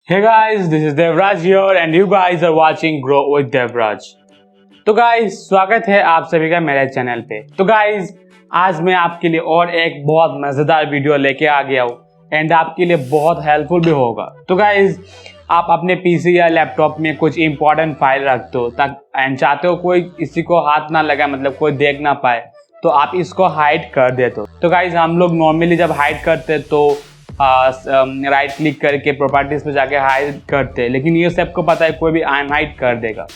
Hey guys, this is Debraj here and you guys are watching Grow with Debraj। तो guys स्वागत है आप सभी का मेरे चैनल पे। तो गाइज आज मैं आपके लिए और एक बहुत मज़ेदार वीडियो लेके आ गया हूँ एंड आपके लिए बहुत हेल्पफुल भी होगा। तो गाइज आप अपने पीसी या लैपटॉप में कुछ इंपॉर्टेंट फाइल रखते हो एंड चाहते हो कोई किसी को हाथ ना लगा, मतलब कोई देख ना पाए, तो आप इसको हाइड कर देते हो। तो गाइज हम लोग नॉर्मली जब हाइड करते हैं तो राइट क्लिक करके प्रॉपर्टीज पे जाके हाइड करते हैं, लेकिन ये सबको पता है कोई भी अनहाइड कर देगा।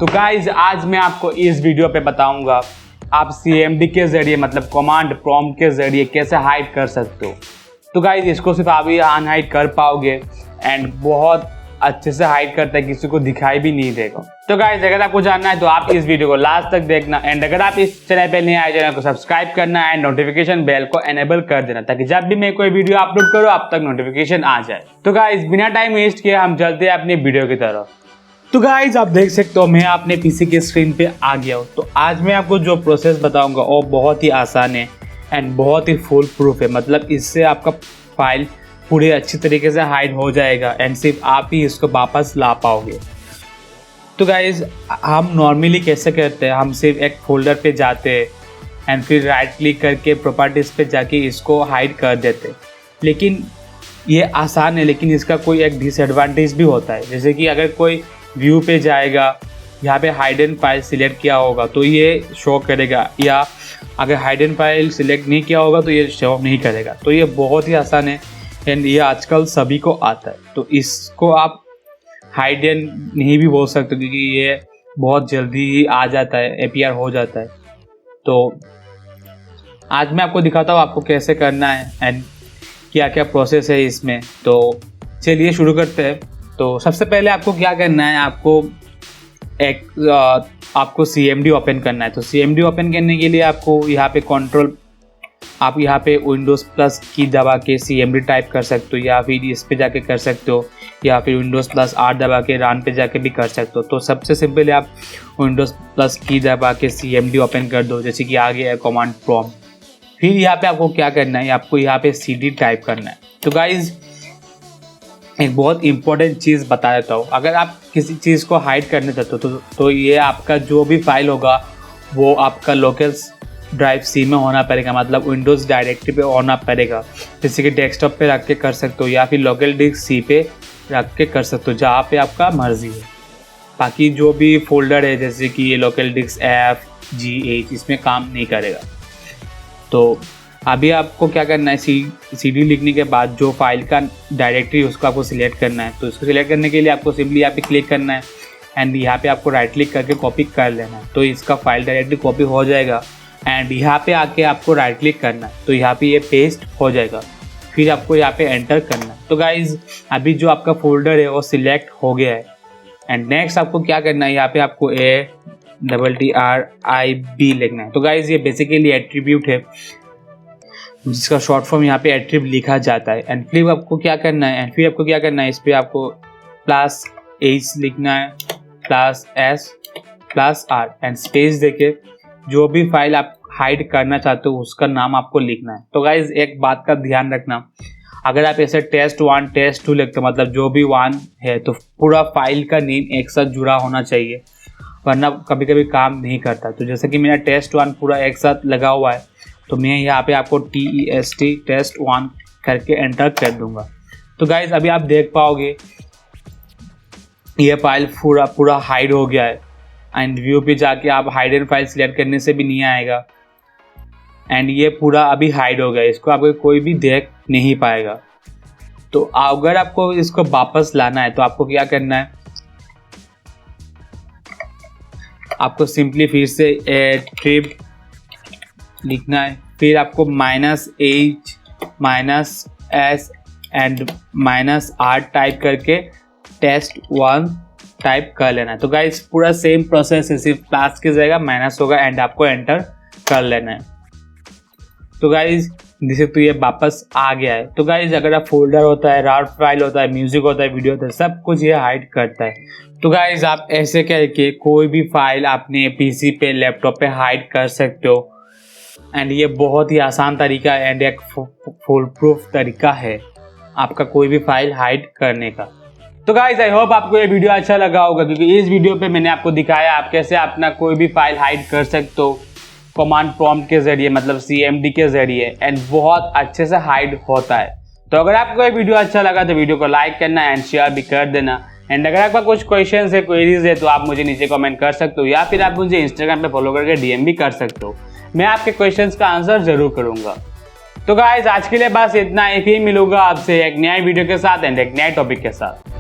तो गाइज आज मैं आपको इस वीडियो पे बताऊंगा आप CMD के जरिए, मतलब कमांड प्रॉम्प्ट के जरिए कैसे हाइड कर सकते हो। तो गाइज इसको सिर्फ आप ही अनहाइड कर पाओगे एंड बहुत अच्छे से हाइड करता है, किसी को दिखाई भी नहीं देगा। तो गाइज अगर आपको जानना है तो आप इस वीडियो को लास्ट तक देखना एंड अगर आप इस चैनल पे नहीं आए चैनल को सब्सक्राइब करना एंड नोटिफिकेशन बेल को एनेबल कर देना, ताकि जब भी मैं कोई वीडियो अपलोड करूँ आप तक नोटिफिकेशन आ जाए। तो गाइज बिना टाइम वेस्ट किए हम चलते हैं अपनी वीडियो की तरफ। तो गाइज आप देख सकते हो मैं अपने पीसी के स्क्रीन पे आ गया हूँ। तो आज मैं आपको जो प्रोसेस बताऊंगा वो बहुत ही आसान है एंड बहुत ही फुल प्रूफ है, मतलब इससे आपका फाइल पूरे अच्छी तरीके से हाइड हो जाएगा एंड सिर्फ आप ही इसको वापस ला पाओगे। तो गाइज हम नॉर्मली कैसे करते हैं, हम सिर्फ एक फोल्डर पे जाते हैं एंड फिर राइट क्लिक करके प्रॉपर्टीज़ पे जाके इसको हाइड कर देते हैं। लेकिन ये आसान है, लेकिन इसका कोई एक डिसएडवांटेज भी होता है। जैसे कि अगर कोई व्यू पे जाएगा, यहाँ पे हाइडन फाइल सिलेक्ट किया होगा तो ये शो करेगा, या अगर हाइडन फाइल सिलेक्ट नहीं किया होगा तो ये शो नहीं करेगा। तो ये बहुत ही आसान है एंड ये आजकल सभी को आता है। तो इसको आप हाइडन नहीं भी बोल सकते क्योंकि ये बहुत जल्दी ही आ जाता है, अपीयर हो जाता है। तो आज मैं आपको दिखाता हूँ आपको कैसे करना है एंड क्या क्या प्रोसेस है इसमें। तो चलिए शुरू करते हैं। तो सबसे पहले आपको क्या करना है, आपको CMD ओपन करना है। तो CMD ओपन करने के लिए आपको यहाँ पे विंडोज़ प्लस की दबा के CMD टाइप कर सकते हो, या फिर इस पे जाके कर सकते हो, या फिर विंडोज़ प्लस R दबा के रन पे जाके भी कर सकते हो। तो सबसे सिंपल है आप विंडोज़ प्लस की दबा के CMD ओपन कर दो, जैसे कि आ गया है कमांड प्रॉम्प्ट। फिर यहाँ पे आपको क्या करना है, आपको यहाँ पे CD टाइप करना है। तो गाइज एक बहुत इंपॉर्टेंट चीज़ बता देता हूँ, अगर आप किसी चीज़ को हाइड करने चाहते हो तो ये आपका जो भी फाइल होगा वो आपका लोकल ड्राइव C में होना पड़ेगा, मतलब विंडोज़ डायरेक्टरी पे होना पड़ेगा। जैसे कि डेस्कटॉप पे रख के कर सकते हो या फिर लोकल डिस्क C पे रख के कर सकते हो, जहाँ पे आपका मर्जी है। बाकी जो भी फोल्डर है जैसे कि ये local disk F G H इसमें काम नहीं करेगा। तो अभी आपको क्या करना है, CD लिखने के बाद जो फाइल का डायरेक्टरी उसको आपको सिलेक्ट करना है। तो इसको सिलेक्ट करने के लिए आपको सिंपली यहाँ पे क्लिक करना है एंड यहाँ पे आपको राइट क्लिक करके कॉपी कर लेना है। तो इसका फाइल डायरेक्टली कॉपी हो जाएगा एंड यहाँ पे आके आपको राइट क्लिक करना है, तो यहाँ पे ये पेस्ट हो जाएगा। फिर आपको यहाँ पे एंटर करना है। तो गाइज अभी जो आपका फोल्डर है वो सिलेक्ट हो गया है एंड नेक्स्ट आपको क्या करना है, यहाँ पे आपको ATTRIB लिखना है। तो गाइज ये बेसिकली एट्रीब्यूट है जिसका शॉर्ट फॉर्म यहाँ पे एट्रीब्यूट लिखा जाता है। एंड फिर आपको क्या करना है, इस पर आपको +H लिखना है, +S +R एंड स्पेस देके जो भी फाइल आप हाइड करना चाहते हो उसका नाम आपको लिखना है। तो गाइज एक बात का ध्यान रखना, अगर आप ऐसे test1 test2 लिखते हो, मतलब जो भी 1 है, तो पूरा फाइल का नेम एक साथ जुड़ा होना चाहिए, वरना कभी कभी काम नहीं करता। तो जैसे कि मेरा test1 पूरा एक साथ लगा हुआ है, तो मैं यहाँ पे आपको test1 करके एंटर कर दूंगा। तो गाइज अभी आप देख पाओगे ये फाइल पूरा हाइड हो गया है एंड व्यू पे जाके आप हाइडन फाइल सिलेक्ट करने से भी नहीं आएगा एंड ये पूरा अभी हाइड हो गया, इसको आपको कोई भी देख नहीं पाएगा। तो अगर आपको इसको वापस लाना है तो आपको क्या करना है, आपको सिंपली फिर से ट्रिप लिखना है, फिर आपको -H -S and -R type करके test1 टाइप कर लेना है। तो गाइस पूरा सेम प्रोसेस है, सिर्फ प्लस की जगह माइनस होगा एंड आपको एंटर कर लेना है। तो गाइस जैसे तो ये वापस आ गया है। तो गाइस अगर आप फोल्डर होता है, रार फाइल होता है, म्यूजिक होता है, वीडियो होता है, सब कुछ ये हाइड करता है। तो गाइस आप ऐसे करके कोई भी फाइल अपने पीसी पे, लैपटॉप पे हाइड कर सकते हो एंड ये बहुत ही आसान तरीका है एंड एक फुल प्रूफ तरीका है आपका कोई भी फाइल हाइड करने का। तो गाइज आई होप आपको ये वीडियो अच्छा लगा होगा, क्योंकि इस वीडियो पे मैंने आपको दिखाया आप कैसे अपना कोई भी फाइल हाइड कर सकते हो कमांड प्रॉम्प्ट के जरिए, मतलब CMD के जरिए, एंड बहुत अच्छे से हाइड होता है। तो अगर आपको ये वीडियो अच्छा लगा तो वीडियो को लाइक करना एंड शेयर भी कर देना। एंड अगर आपका कुछ क्वेश्चन है, क्वेरीज है, तो आप मुझे नीचे कमेंट कर सकते हो, या फिर आप मुझे इंस्टाग्राम पे फॉलो करके DM भी कर सकते हो। मैं आपके क्वेश्चंस का आंसर जरूर करूंगा। तो गाइज आज के लिए बस इतना ही, फिर मिलूंगा आपसे एक नया वीडियो के साथ एंड एक नए टॉपिक के साथ।